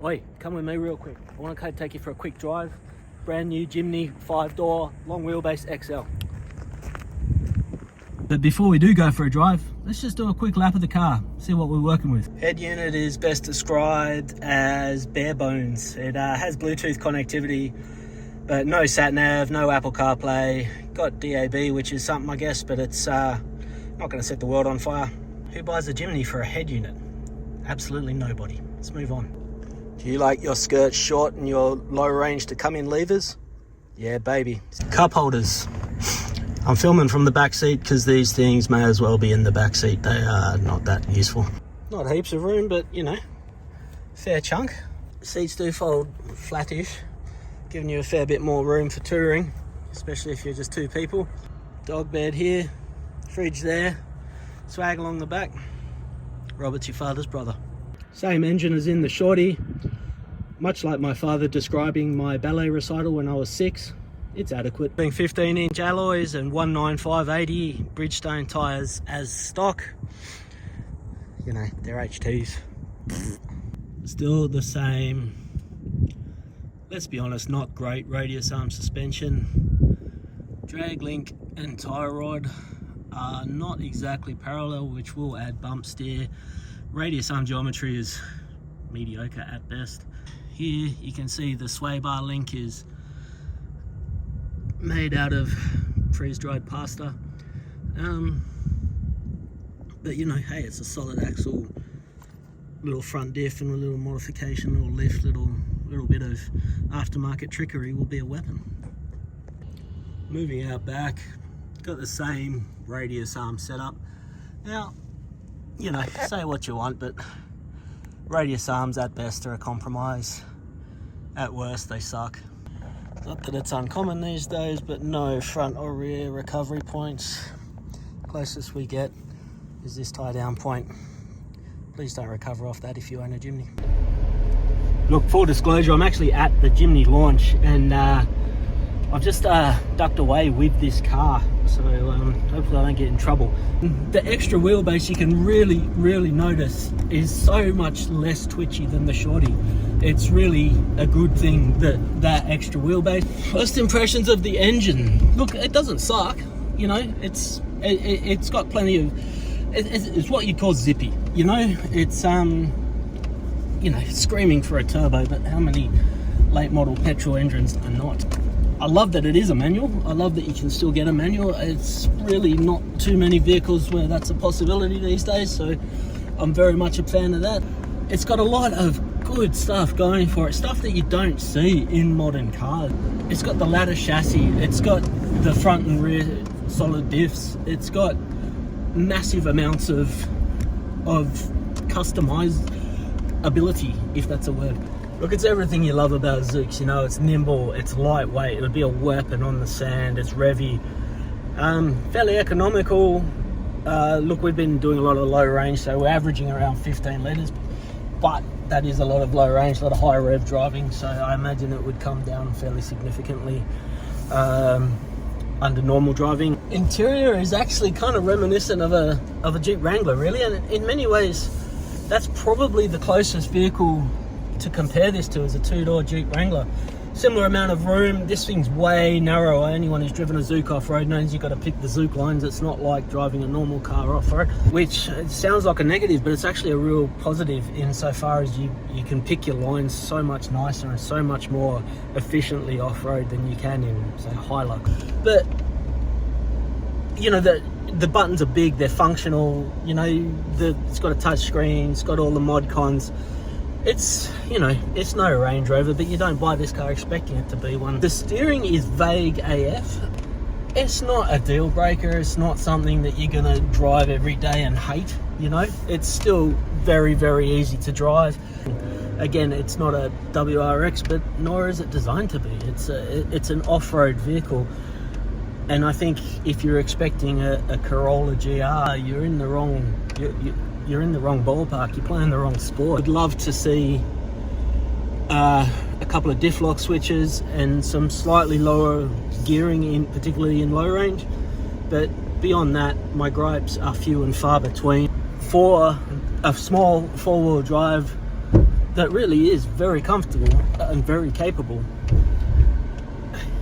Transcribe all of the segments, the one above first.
Oi, come with me real quick. I want to take you for a quick drive. Brand new Jimny 5-door long wheelbase XL. But before we do go for a drive, let's just do a quick lap of the car, see what we're working with. Head unit is best described as bare bones. It has Bluetooth connectivity, but no sat nav, no Apple CarPlay. Got DAB, which is something I guess, but it's not going to set the world on fire. Who buys a Jimny for a head unit? Absolutely nobody. Let's move on. Do you like your skirt short and your low range to come in levers? Yeah, baby. Cup holders. I'm filming from the back seat because these things may as well be in the back seat. They are not that useful. Not heaps of room, but you know, fair chunk. Seats do fold flattish, giving you a fair bit more room for touring, especially if you're just two people. Dog bed here, fridge there, swag along the back. Robert's your father's brother. Same engine as in the Shorty. Much like my father describing my ballet recital when I was 6, it's adequate. Being 15-inch alloys and 195/80 Bridgestone tyres as stock. You know, they're HTs. Still the same, let's be honest, not great radius arm suspension. Drag link and tie rod are not exactly parallel, which will add bump steer. Radius arm geometry is mediocre at best. Here you can see the sway bar link is made out of freeze-dried pasta. But you know, hey, it's a solid axle, little front diff and a little modification, little lift, little bit of aftermarket trickery will be a weapon. Moving out back, got the same radius arm setup. Now, you know, say what you want, but radius arms at best are a compromise. At worst, they suck. Not that it's uncommon these days, but no front or rear recovery points. Closest we get is this tie down point. Please don't recover off that if you own a Jimny. Look, full disclosure, I'm actually at the Jimny launch, and I've just ducked away with this car, so hopefully I don't get in trouble. The extra wheelbase you can really notice is so much less twitchy than the Shorty. It's really a good thing that extra wheelbase. First impressions of the engine. Look, it doesn't suck, you know, it's got plenty of, it's what you'd call zippy, you know, it's you know, screaming for a turbo, but how many late model petrol engines are not? I love that it is a manual. I love that you can still get a manual. It's really not too many vehicles where that's a possibility these days, so I'm very much a fan of that. It's got a lot of good stuff going for it, stuff that you don't see in modern cars. It's got the ladder chassis, it's got the front and rear solid diffs, it's got massive amounts of customized ability, if that's a word. Look, it's everything you love about Zooks, you know, it's nimble, it's lightweight, it'll be a weapon on the sand, it's revvy, fairly economical. Look, we've been doing a lot of low range, so we're averaging around 15 litres, but that is a lot of low range, a lot of high rev driving, so I imagine it would come down fairly significantly under normal driving. Interior is actually kind of reminiscent of a Jeep Wrangler, really, and in many ways that's probably the closest vehicle to compare this to, is a two-door Jeep Wrangler. Similar amount of room. This thing's way narrower. Anyone who's driven a Zook off-road knows you've got to pick the Zook lines. It's not like driving a normal car off-road, which sounds like a negative, but it's actually a real positive insofar as you can pick your lines so much nicer and so much more efficiently off-road than you can in, say, Hilux. But you know, the buttons are big, they're functional, you know, it's got a touch screen, it's got all the mod cons. It's, you know, it's no Range Rover, but you don't buy this car expecting it to be one. The steering is vague AF. It's not a deal breaker. It's not something that you're gonna drive every day and hate, you know. It's still very easy to drive. Again, it's not a WRX, but nor is it designed to be. It's an off-road vehicle. And I think if you're expecting a Corolla GR, you're in the wrong you're in the wrong ballpark. You're playing the wrong sport. I'd love to see a couple of diff lock switches and some slightly lower gearing, particularly in low range. But beyond that, my gripes are few and far between. For a small four-wheel drive that really is very comfortable and very capable.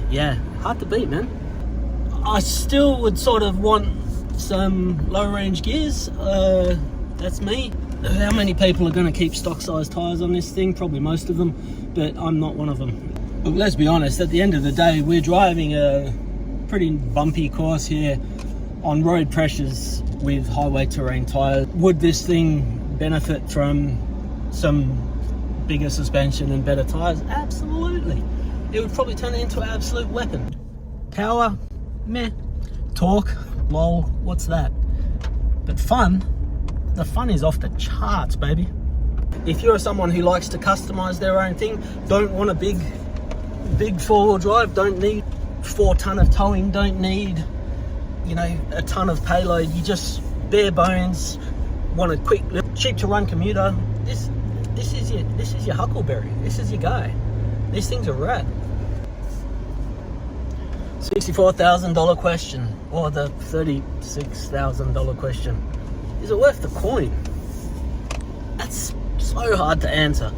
Yeah, hard to beat, man. I still would sort of want some low range gears. That's me. How many people are going to keep stock size tyres on this thing? Probably most of them, but I'm not one of them. But let's be honest, at the end of the day, we're driving a pretty bumpy course here on road pressures with highway terrain tyres. Would this thing benefit from some bigger suspension and better tyres? Absolutely. It would probably turn it into an absolute weapon. Power? Meh. Torque? Lol. What's that? But fun? The fun is off the charts, baby. If you're someone who likes to customize their own thing, don't want a big four-wheel drive, don't need 4 ton of towing, don't need, you know, a ton of payload, you just bare bones, want a quick, cheap to run commuter, this is your Huckleberry. This is your guy. These things are rad. $64,000 question, or the $36,000 question. Is it worth the coin? That's so hard to answer.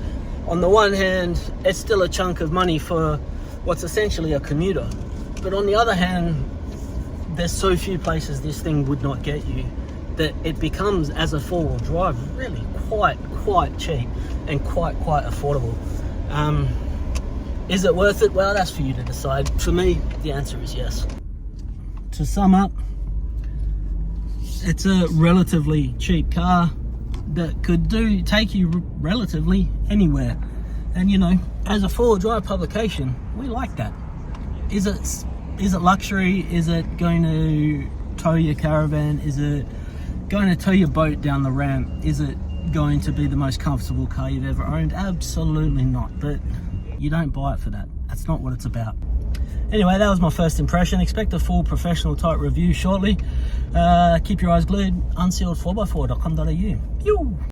On the one hand, it's still a chunk of money for what's essentially a commuter. But on the other hand, there's so few places this thing would not get you that it becomes, as a four-wheel drive, really quite cheap and quite affordable. Is it worth it? Well, that's for you to decide. For me, the answer is yes. To sum up, it's a relatively cheap car that could take you relatively anywhere. And you know, as a four-wheel drive publication, we like that. Is it luxury? Is it going to tow your caravan? Is it going to tow your boat down the ramp? Is it going to be the most comfortable car you've ever owned? Absolutely not. But you don't buy it for that. That's not what it's about. Anyway, that was my first impression. Expect a full professional type review shortly. Keep your eyes glued. Unsealed4x4.com.au.